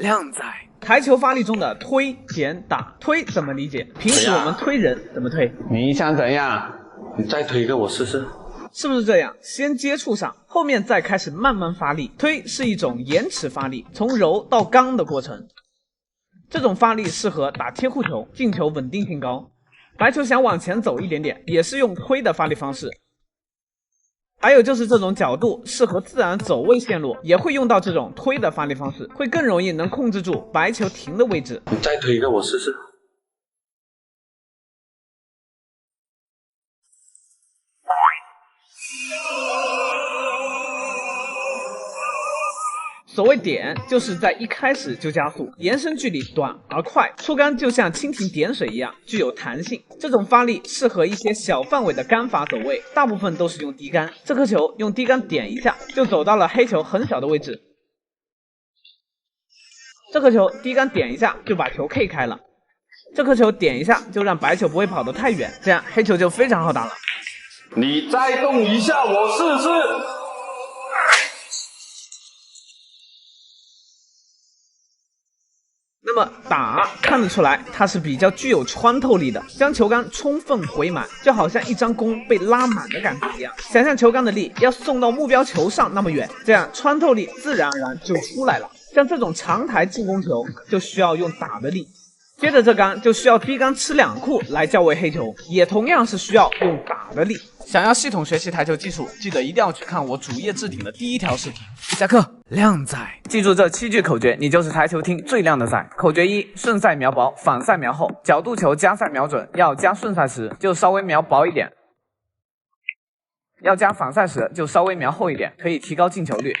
靓仔。台球发力中的推、点、打，推怎么理解？平时我们推人怎么推？你想怎样？你再推一个我试试。是不是这样？先接触上，后面再开始慢慢发力。推是一种延迟发力，从柔到刚的过程。这种发力适合打贴库球，进球稳定性高。白球想往前走一点点，也是用推的发力方式。还有就是这种角度适合自然走位线路，也会用到这种推的发力方式，会更容易能控制住白球停的位置。你再推一个我试试。所谓点，就是在一开始就加速，延伸距离短而快，出杆就像蜻蜓点水一样，具有弹性。这种发力适合一些小范围的杆法走位，大部分都是用低杆。这颗球用低杆点一下，就走到了黑球很小的位置。这颗球低杆点一下，就把球 K 开了。这颗球点一下，就让白球不会跑得太远，这样黑球就非常好打了。你再动一下，我试试。那么打看得出来，它是比较具有穿透力的，将球杆充分回满，就好像一张弓被拉满的感觉一样。想象球杆的力要送到目标球上那么远，这样穿透力自然而然就出来了。像这种长台进攻球就需要用打的力，接着这杆就需要低杆吃两库来校位黑球，也同样是需要用打的力。想要系统学习台球技术，记得一定要去看我主页置顶的第1条视频。下课，靓仔，记住这7句口诀，你就是台球厅最靓的仔。口诀1：顺赛瞄薄，反赛瞄厚。角度球加赛瞄准，要加顺赛时就稍微瞄薄一点，要加反赛时就稍微瞄厚一点，可以提高进球率。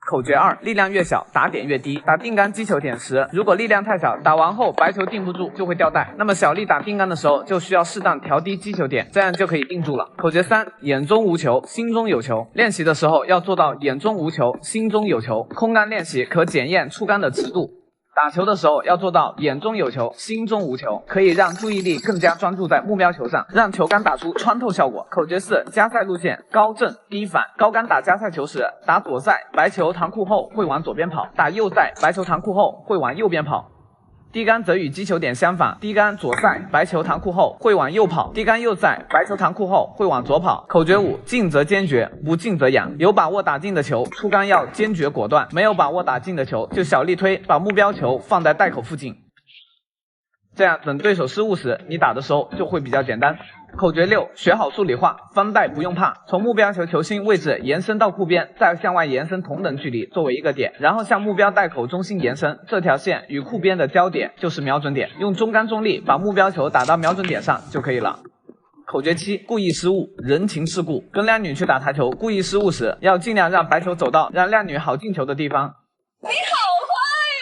口诀2：力量越小，打点越低。打定杆击球点时，如果力量太小，打完后白球定不住，就会掉带。那么小力打定杆的时候，就需要适当调低击球点，这样就可以定住了。口诀3：眼中无球，心中有球。练习的时候要做到眼中无球，心中有球。空杆练习可检验出杆的尺度。打球的时候要做到眼中有球，心中无球，可以让注意力更加专注在目标球上，让球杆打出穿透效果。口诀4：加赛路线高正低反。高杆打加赛球时，打左赛白球弹库后会往左边跑，打右赛白球弹库后会往右边跑。低杆则与击球点相反，低杆左赛白球弹库后会往右跑，低杆右赛白球弹库后会往左跑。口诀5：进则坚决，不进则养。有把握打进的球，出杆要坚决果断；没有把握打进的球，就小力推，把目标球放在袋口附近。这样等对手失误时，你打的时候就会比较简单。口诀6：学好数理化，翻袋不用怕。从目标球球心位置延伸到库边，再向外延伸同等距离作为一个点，然后向目标袋口中心延伸，这条线与库边的交点就是瞄准点，用中杆中力把目标球打到瞄准点上就可以了。口诀7：故意失误，人情世故。跟靓女去打台球，故意失误时，要尽量让白球走到让靓女好进球的地方。你好坏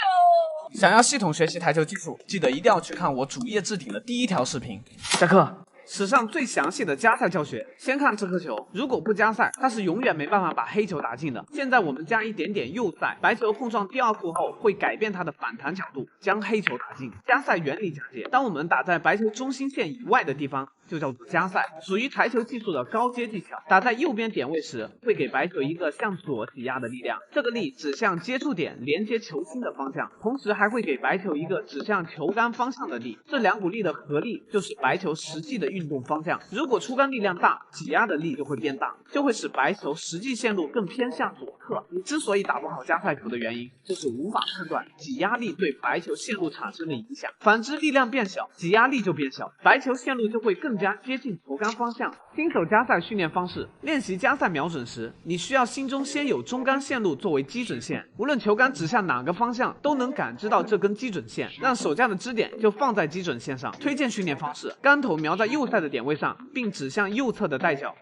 哦！想要系统学习台球技术，记得一定要去看我主页置顶的第1条视频。下课。史上最详细的加赛教学，先看这颗球，如果不加赛，它是永远没办法把黑球打进的。现在我们加一点点右赛，白球碰撞第2库后会改变它的反弹角度，将黑球打进。加赛原理讲解，当我们打在白球中心线以外的地方，就叫做加赛，属于台球技术的高阶技巧。打在右边点位时，会给白球一个向左挤压的力量，这个力指向接触点连接球心的方向，同时还会给白球一个指向球杆方向的力，这2股力的合力就是白球实际的运动方向。如果出杆力量大，挤压的力就会变大，就会使白球实际线路更偏向左侧。你之所以打不好加赛球的原因，就是无法判断挤压力对白球线路产生的影响。反之，力量变小，挤压力就变小，白球线路就会更加接近球杆方向。新手加赛训练方式：练习加赛瞄准时，你需要心中先有中杆线路作为基准线，无论球杆指向哪个方向，都能感知到这根基准线，让手架的支点就放在基准线上。推荐训练方式：杆头瞄在右赛的点位上，并指向右侧的袋角。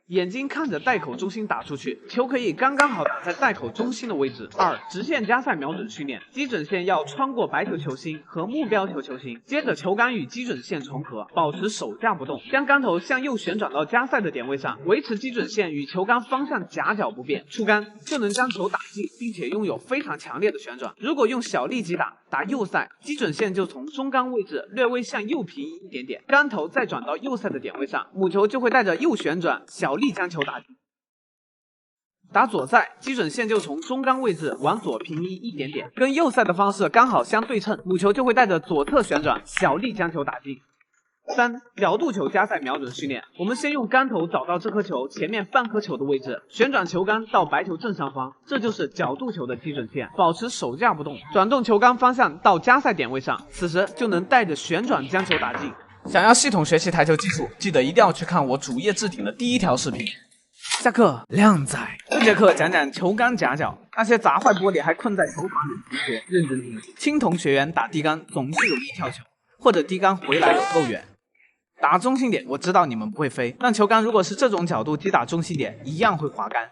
眼睛看着袋口中心打出去，球可以刚刚好打在袋口中心的位置。2、直线加赛瞄准训练，基准线要穿过白球球心和目标球球心，接着球杆与基准线重合，保持手架不动，将杆头向右旋转到加赛的点位上，维持基准线与球杆方向夹角不变，出杆就能将球打进，并且拥有非常强烈的旋转。如果用小力击打右赛，基准线就从中杆位置略微向右平移一点点，杆头再转到右赛的点位上，母球就会带着右旋转小力将球打进。打左塞，基准线就从中杆位置往左平移一点点，跟右塞的方式刚好相对称，母球就会带着左侧旋转，小力将球打进。3. 角度球加塞瞄准训练，我们先用杆头找到这颗球前面半颗球的位置，旋转球杆到白球正上方，这就是角度球的基准线。保持手架不动，转动球杆方向到加塞点位上，此时就能带着旋转将球打进。想要系统学习台球技术，记得一定要去看我主页置顶的第1条视频。下课，靓仔。这节课讲讲球杆夹角，那些砸坏玻璃还困在球场里的同学认真听。青铜学员打低杆总是有一跳球，或者低杆回来有够远。打中心点，我知道你们不会飞，但球杆如果是这种角度击打中心点，一样会滑杆。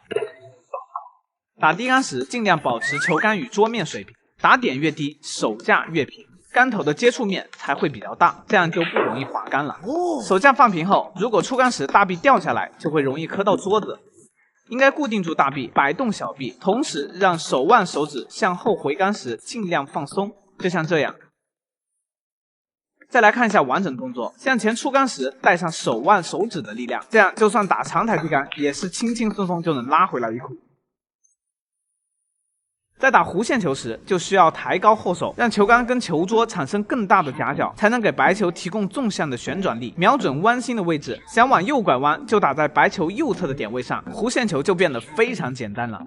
打低杆时，尽量保持球杆与桌面水平，打点越低，手架越平，杆头的接触面才会比较大，这样就不容易滑杆了。手架放平后，如果出杆时大臂掉下来，就会容易磕到桌子。应该固定住大臂，摆动小臂，同时让手腕手指向后回杆时尽量放松，就像这样。再来看一下完整动作，向前出杆时带上手腕手指的力量，这样就算打长台低杆也是轻轻松松就能拉回来一库。在打弧线球时，就需要抬高后手，让球杆跟球桌产生更大的夹角，才能给白球提供纵向的旋转力。瞄准弯心的位置，想往右拐弯就打在白球右侧的点位上，弧线球就变得非常简单了。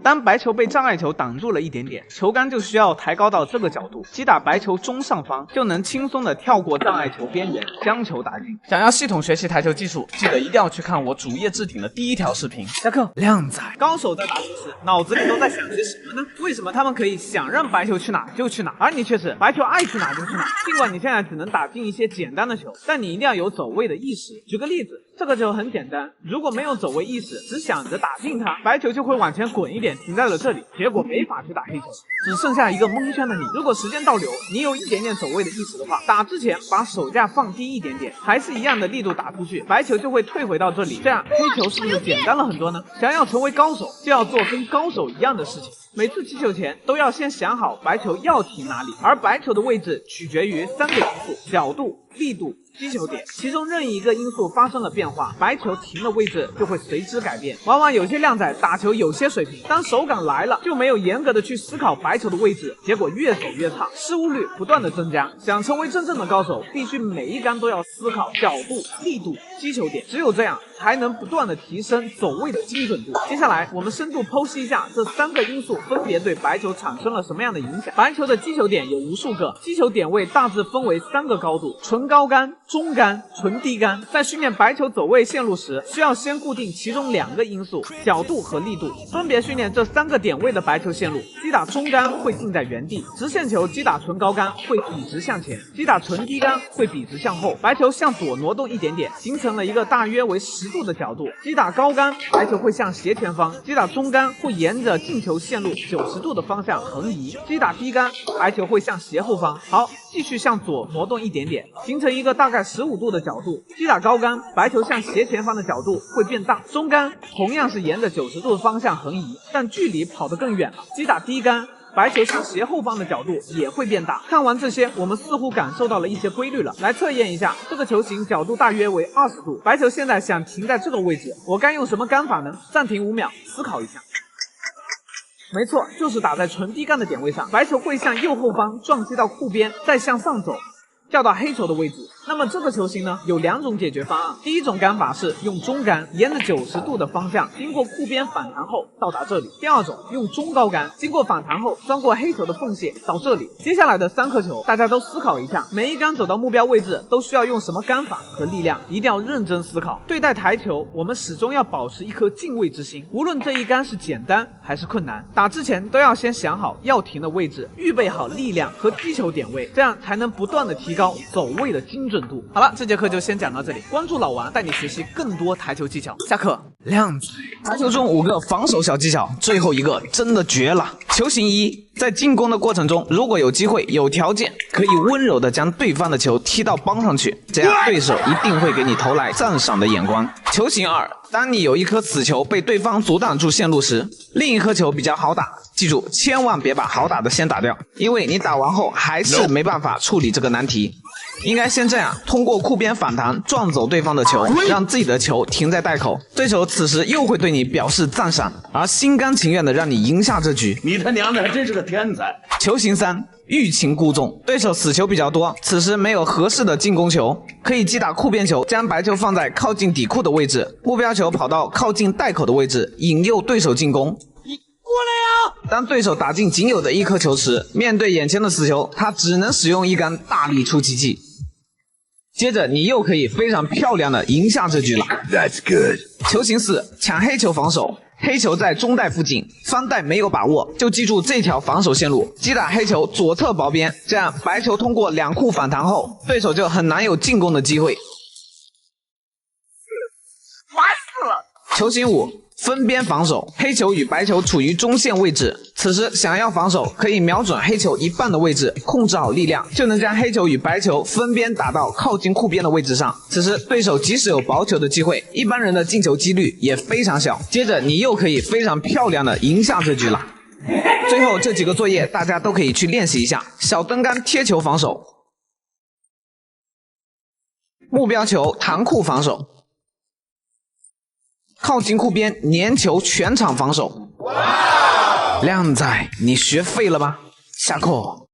当白球被障碍球挡住了一点点，球杆就需要抬高到这个角度，击打白球中上方，就能轻松的跳过障碍球边缘，将球打进。想要系统学习台球技术，记得一定要去看我主页置顶的第1条视频。下课，靓仔。高手在打球时，脑子里都在想些什么呢？为什么他们可以想让白球去哪就去哪，而你却是白球爱去哪就去哪？尽管你现在只能打进一些简单的球，但你一定要有走位的意识。举个例子，这个球很简单，如果没有走位意识，只想着打进它，白球就会往前滚一点，停在了这里，结果没法去打黑球，只剩下一个蒙圈的你。如果时间倒流，你有一点点走位的意识的话，打之前把手架放低一点点，还是一样的力度打出去，白球就会退回到这里，这样黑球是不是简单了很多呢？想要成为高手，就要做跟高手一样的事情。每次击球前都要先想好白球要停哪里，而白球的位置取决于3个因素：角度、力度、击球点，其中任意一个因素发生了变化，白球停的位置就会随之改变。往往有些靓仔打球有些水平，当手感来了，就没有严格的去思考白球的位置，结果越守越差，失误率不断的增加。想成为真正的高手，必须每一杆都要思考角度、力度、击球点，只有这样才能不断的提升走位的精准度。接下来我们深度剖析一下这3个因素分别对白球产生了什么样的影响。白球的击球点有无数个，击球点位大致分为3个高度：纯高杆、中杆、纯低杆。在训练白球走位线路时，需要先固定其中2个因素：角度和力度，分别训练这3个点位的白球线路。击打中杆会定在原地，直线球击打纯高杆会笔直向前，击打纯低杆会笔直向后。白球向左挪动一点点，形成了一个大约为10度的角度。击打高杆，白球会向斜前方；击打中杆会沿着进球线路90度的方向横移；击打低杆，白球会向斜后方。好，继续向左挪动一点点，形成一个大概15度的角度。击打高杆，白球向斜前方的角度会变大；中杆同样是沿着90度的方向横移，但距离跑得更远了。击打低杆，白球向斜后方的角度也会变大。看完这些，我们似乎感受到了一些规律了。来测验一下，这个球形角度大约为20度，白球现在想停在这个位置，我该用什么杆法呢？暂停5秒，思考一下。没错，就是打在纯低杆的点位上，白球会向右后方撞击到库边，再向上走，掉到黑球的位置。那么这个球形呢，有2种解决方案。第一种杆法是用中杆，沿着90度的方向，经过库边反弹后到达这里。第二种用中高杆，经过反弹后钻过黑球的缝隙到这里。接下来的3颗球，大家都思考一下，每一杆走到目标位置都需要用什么杆法和力量，一定要认真思考。对待台球，我们始终要保持一颗敬畏之心，无论这一杆是简单还是困难，打之前都要先想好要停的位置，预备好力量和击球点位，这样才能不断的提高走位的精准度。好了，这节课就先讲到这里，关注老王带你学习更多台球技巧。下课，靓仔。台球中5个防守小技巧，最后一个真的绝了。球型1，在进攻的过程中，如果有机会有条件，可以温柔的将对方的球踢到帮上去，这样对手一定会给你投来赞赏的眼光。球型2，当你有一颗死球被对方阻挡住线路时，另一颗球比较好打，记住千万别把好打的先打掉，因为你打完后还是没办法处理这个难题。应该先这样，通过库边反弹撞走对方的球，让自己的球停在袋口，对手此时又会对你表示赞赏，而心甘情愿的让你赢下这局。你他娘的还真是个天才！球型3，欲擒故纵。对手死球比较多，此时没有合适的进攻球，可以击打库边球，将白球放在靠近底库的位置，目标球跑到靠近袋口的位置，引诱对手进攻。过来呀！当对手打进仅有的一颗球时，面对眼前的死球，他只能使用一杆大力出奇迹。接着你又可以非常漂亮的赢下这局了。That's good。球型4，抢黑球防守。黑球在中袋附近，方袋没有把握，就记住这条防守线路，击打黑球左侧薄边，这样白球通过2库反弹后，对手就很难有进攻的机会。烦死了！球型5，分边防守。黑球与白球处于中线位置，此时想要防守，可以瞄准黑球一半的位置，控制好力量，就能将黑球与白球分边打到靠近库边的位置上。此时对手即使有薄球的机会，一般人的进球几率也非常小。接着你又可以非常漂亮的赢下这局了。最后这几个作业大家都可以去练习一下：小灯杆贴球防守，目标球弹库防守，靠近库边粘球全场防守。靓仔，你学废了吧？下课。